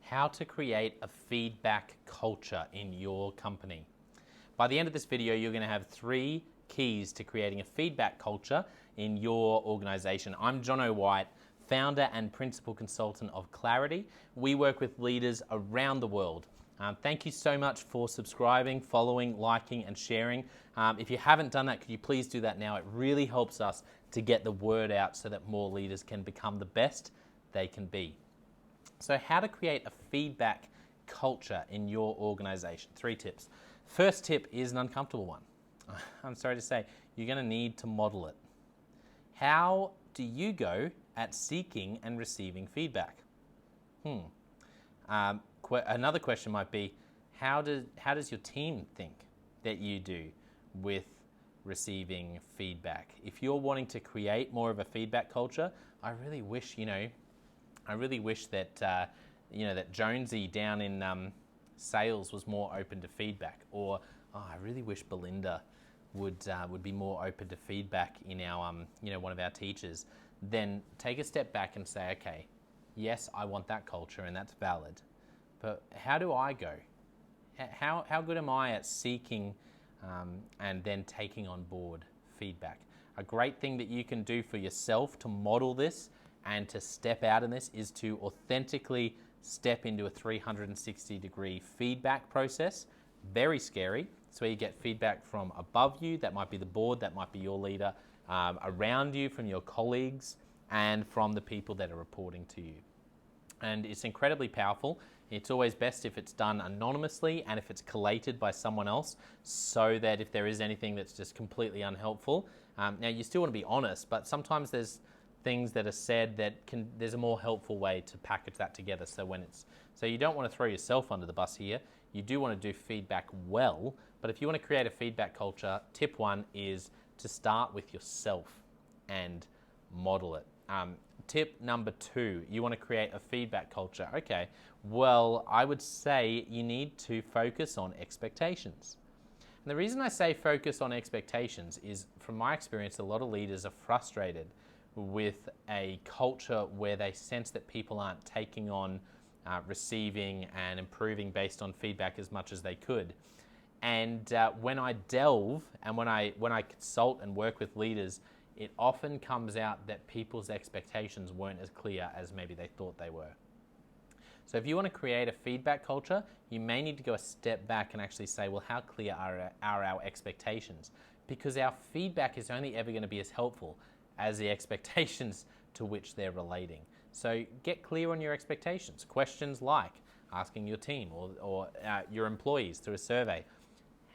how to create a feedback culture in your company. By the end of this video, you're going to have 3 keys to creating a feedback culture in your organization. I'm Jono White, founder and principal consultant of Clarity. We work with leaders around the world. Thank you so much for subscribing, following, liking, and sharing. If you haven't done that, could you please do that now? It really helps us to get the word out so that more leaders can become the best they can be. So how to create a feedback culture in your organization. 3 tips. First tip is an uncomfortable one. I'm sorry to say, you're going to need to model it. How do you go at seeking and receiving feedback? Another question might be, how does your team think that you do with receiving feedback? If you're wanting to create more of a feedback culture, I really wish that that Jonesy down in sales was more open to feedback, or I really wish Belinda would be more open to feedback in our one of our teachers. Then take a step back and say, okay, yes, I want that culture and that's valid, but how do I go? How good am I at seeking and then taking on board feedback? A great thing that you can do for yourself to model this and to step out in this is to authentically step into a 360-degree feedback process. Very scary. It's where you get feedback from above you. That might be the board, that might be your leader, around you, from your colleagues, and from the people that are reporting to you. And it's incredibly powerful. It's always best if it's done anonymously and if it's collated by someone else, so that if there is anything that's just completely unhelpful, now you still want to be honest, but sometimes there's things that are said that there's a more helpful way to package that together. So you don't want to throw yourself under the bus here. You do want to do feedback well, but if you want to create a feedback culture, tip 1 is to start with yourself and model it. Tip number 2, you want to create a feedback culture. Okay, well, I would say you need to focus on expectations. And the reason I say focus on expectations is, from my experience, a lot of leaders are frustrated with a culture where they sense that people aren't taking on receiving and improving based on feedback as much as they could. And when I delve and when I consult and work with leaders, it often comes out that people's expectations weren't as clear as maybe they thought they were. So if you want to create a feedback culture, you may need to go a step back and actually say, well, how clear are our expectations? Because our feedback is only ever going to be as helpful as the expectations to which they're relating. So get clear on your expectations. Questions like asking your team or your employees through a survey,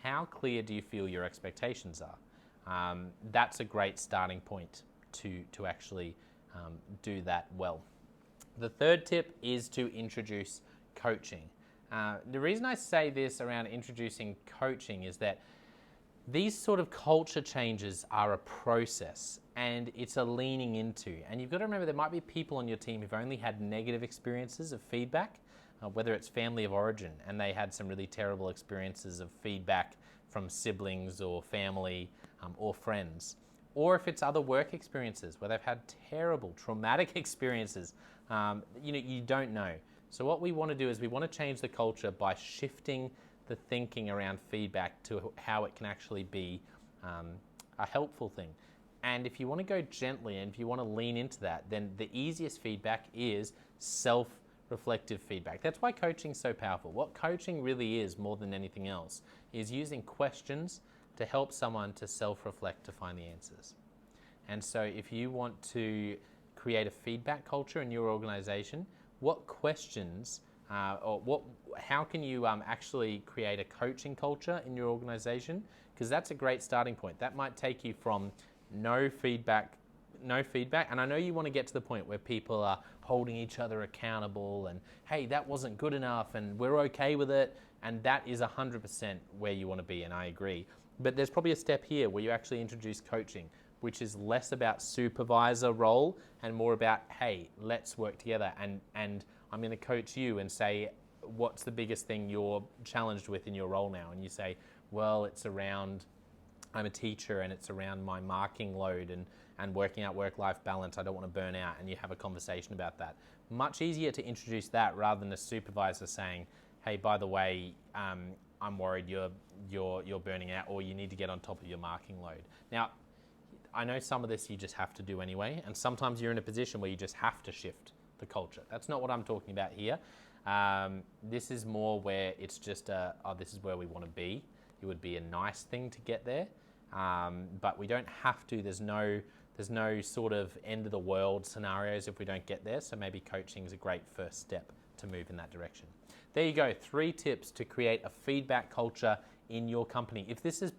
how clear do you feel your expectations are? That's a great starting point to actually do that well. The third tip is to introduce coaching. The reason I say this around introducing coaching is that these sort of culture changes are a process, and it's a leaning into. And you've got to remember, there might be people on your team who've only had negative experiences of feedback, whether it's family of origin and they had some really terrible experiences of feedback from siblings or family or friends. Or if it's other work experiences where they've had terrible, traumatic experiences, you don't know. So what we want to do is we want to change the culture by shifting the thinking around feedback to how it can actually be a helpful thing. And if you want to go gently and if you want to lean into that, then the easiest feedback is self-reflective feedback. That's why coaching is so powerful. What coaching really is, more than anything else, is using questions to help someone to self-reflect to find the answers. And so if you want to create a feedback culture in your organization, what questions how can you actually create a coaching culture in your organization? Because that's a great starting point. That might take you from no feedback, and I know you want to get to the point where people are holding each other accountable and, hey, that wasn't good enough and we're okay with it, and that is 100% where you want to be, and I agree. But there's probably a step here where you actually introduce coaching, which is less about supervisor role and more about, hey, let's work together, and I'm going to coach you and say, what's the biggest thing you're challenged with in your role now? And you say, well, it's around, I'm a teacher and it's around my marking load and working out work-life balance. I don't want to burn out, and you have a conversation about that. Much easier to introduce that rather than a supervisor saying, hey, by the way, I'm worried you're burning out, or you need to get on top of your marking load. Now, I know some of this you just have to do anyway, and sometimes you're in a position where you just have to shift the culture. That's not what I'm talking about here. This is more where it's just this is where we want to be. It would be a nice thing to get there, but we don't have to. There's no sort of end of the world scenarios if we don't get there. So maybe coaching is a great first step to move in that direction. There you go, 3 tips to create a feedback culture in your company. If this has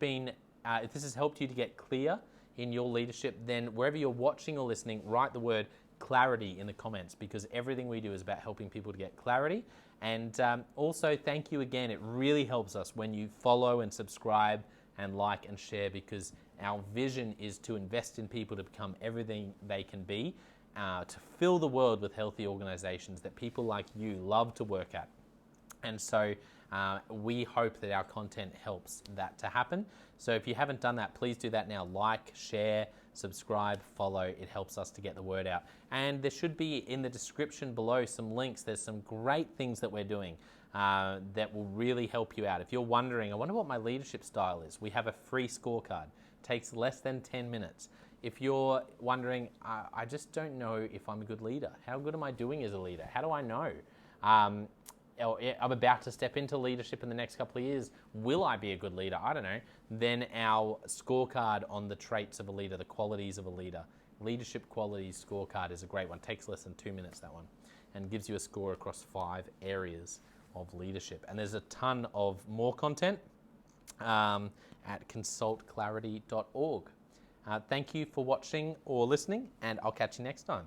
helped you to get clear in your leadership, then wherever you're watching or listening, write the word clarity in the comments, because everything we do is about helping people to get clarity. And also, thank you again. It really helps us when you follow and subscribe and like and share, because our vision is to invest in people to become everything they can be, to fill the world with healthy organizations that people like you love to work at. And so we hope that our content helps that to happen. So if you haven't done that, please do that now. Like, share, subscribe, follow. It helps us to get the word out. And there should be in the description below some links. There's some great things that we're doing that will really help you out. If you're wondering, I wonder what my leadership style is, we have a free scorecard. It takes less than 10 minutes. If you're wondering, I just don't know if I'm a good leader. How good am I doing as a leader? How do I know? I'm about to step into leadership in the next couple of years. Will I be a good leader? I don't know. Then our scorecard on the traits of a leader, the qualities of a leader, leadership qualities scorecard is a great one. Takes less than 2 minutes, that one, and gives you a score across 5 areas of leadership. And there's a ton of more content at consultclarity.org. Thank you for watching or listening, and I'll catch you next time.